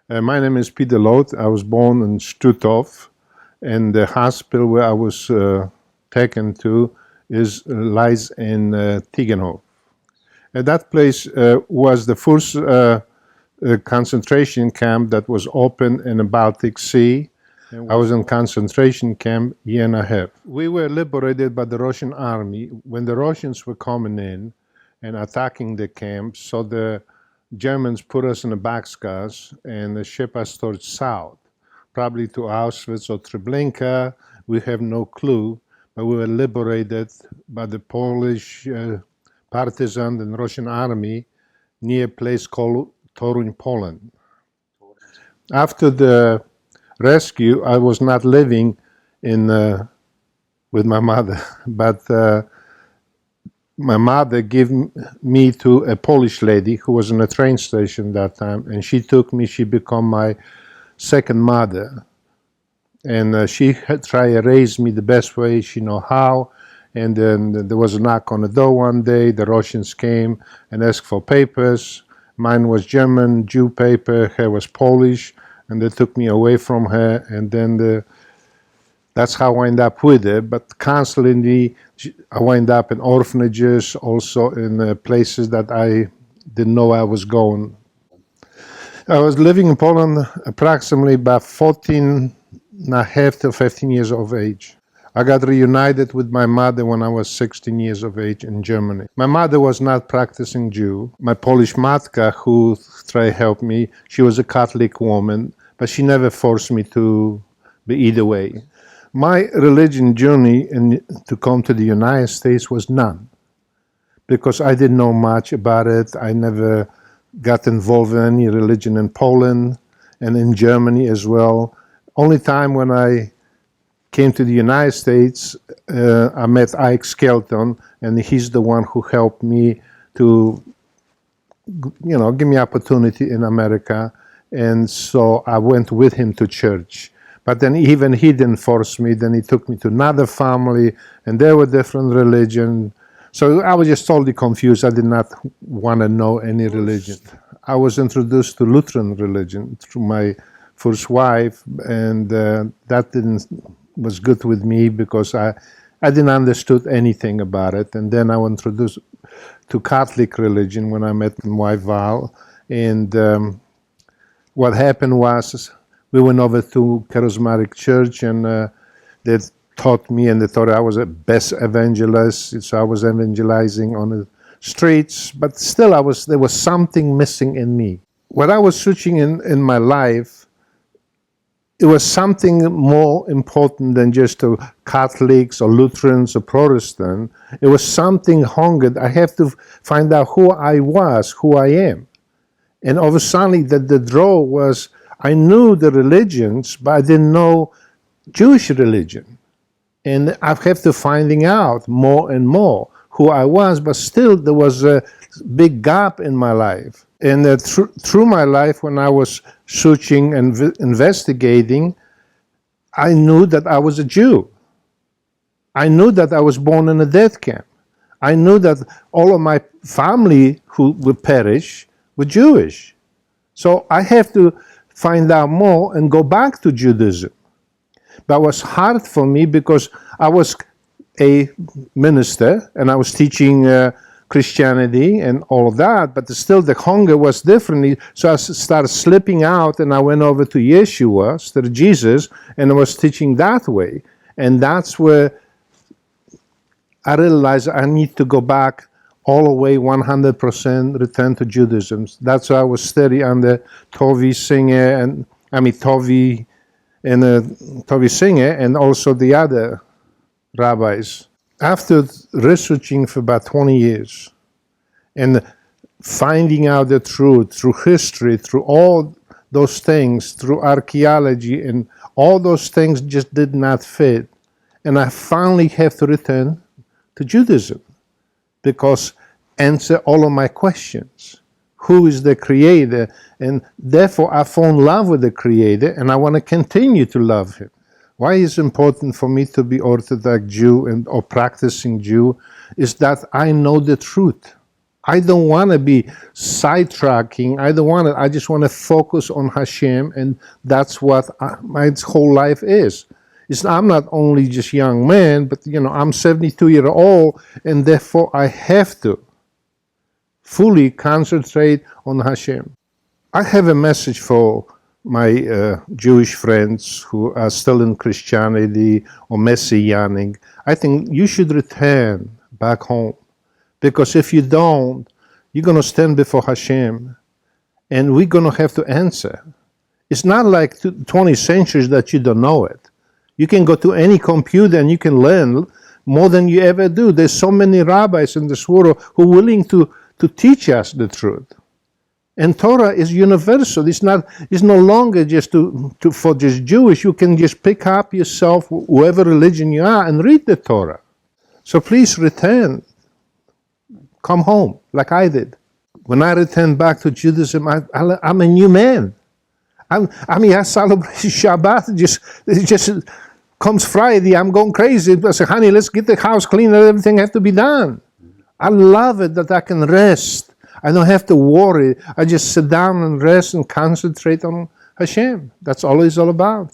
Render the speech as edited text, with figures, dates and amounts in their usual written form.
My name is Peter Loth. I was born in Stutthof, and the hospital where I was taken to lies in Tegenhof. That place was the first concentration camp that was open in the Baltic Sea. I was in concentration camp a year and a half. We were liberated by the Russian army when the Russians were coming in and attacking the camp. So the Germans put us in the boxcars and shipped us towards south, probably to Auschwitz or Treblinka. We have no clue, but we were liberated by the Polish partisan and Russian army near a place called Torah, Poland. After the rescue, I was not living with my mother, but my mother gave me to a Polish lady who was in a train station that time, and she took me. She became my second mother, and she tried to raise me the best way she know how. And then there was a knock on the door one day. The Russians came and asked for papers. Mine was German, Jew paper. Her was Polish, and they took me away from her. And then that's how I ended up with her. But constantly, I wound up in orphanages, also in places that I didn't know I was going. I was living in Poland approximately about 14 and a half to 15 years of age. I got reunited with my mother when I was 16 years of age in Germany. My mother was not practicing Jew. My Polish matka, who tried to help me, she was a Catholic woman, but she never forced me to be either way. My religion journey to come to the United States was none, because I didn't know much about it. I never got involved in any religion in Poland and in Germany as well. Only time when I came to the United States, I met Ike Skelton, and he's the one who helped me to, give me opportunity in America. And so I went with him to church. But then even he didn't force me. Then he took me to another family, and they were different religion. So I was just totally confused. I did not want to know any religion. I was introduced to Lutheran religion through my first wife, and that was good with me because I didn't understood anything about it. And then I was introduced to Catholic religion when I met my wife Val. And what happened was we went over to Charismatic Church, and they taught me, and they thought I was the best evangelist. So I was evangelizing on the streets, but still there was something missing in me. What I was searching in my life, it was something more important than just Catholics or Lutherans or Protestant. It was something hungered. I have to find out who I was, who I am. And all of a sudden, the draw was, I knew the religions, but I didn't know Jewish religion. And I have to finding out more and more who I was, but still there was a big gap in my life. And through my life, when I was searching and investigating, I knew that I was a Jew. I knew that I was born in a death camp. I knew that all of my family who would perish were Jewish. So I have to find out more and go back to Judaism. But it was hard for me because I was a minister and I was teaching Christianity and all of that, but still the hunger was different. So I started slipping out, and I went over to Yeshua, to Jesus, and I was teaching that way. And that's where I realized I need to go back all the way 100% return to Judaism. That's why I was studying under Tovi Singer, Tovi Singer, and also the other rabbis. After researching for about 20 years and finding out the truth through history, through all those things, through archaeology, and all those things just did not fit. And I finally have to return to Judaism because answer all of my questions. Who is the Creator? And therefore I fall in love with the Creator, and I want to continue to love Him. Why is it important for me to be Orthodox Jew or practicing Jew is that I know the truth. I don't want to be sidetracking. I just want to focus on Hashem, and that's what my whole life is. I'm not only just young man, but I'm 72 years old, and therefore I have to fully concentrate on Hashem. I have a message for my Jewish friends who are still in Christianity or Messianic. I think you should return back home. Because if you don't, you're going to stand before Hashem, and we're going to have to answer. It's not like 20 centuries that you don't know it. You can go to any computer and you can learn more than you ever do. There's so many rabbis in this world who are willing to teach us the truth. And Torah is universal. It's no longer just for just Jewish. You can just pick up yourself, whoever religion you are, and read the Torah. So please return. Come home, like I did. When I returned back to Judaism, I'm a new man. I celebrate Shabbat. It just comes Friday, I'm going crazy. I say, honey, let's get the house clean. Everything has to be done. I love it that I can rest. I don't have to worry. I just sit down and rest and concentrate on Hashem. That's all it's all about.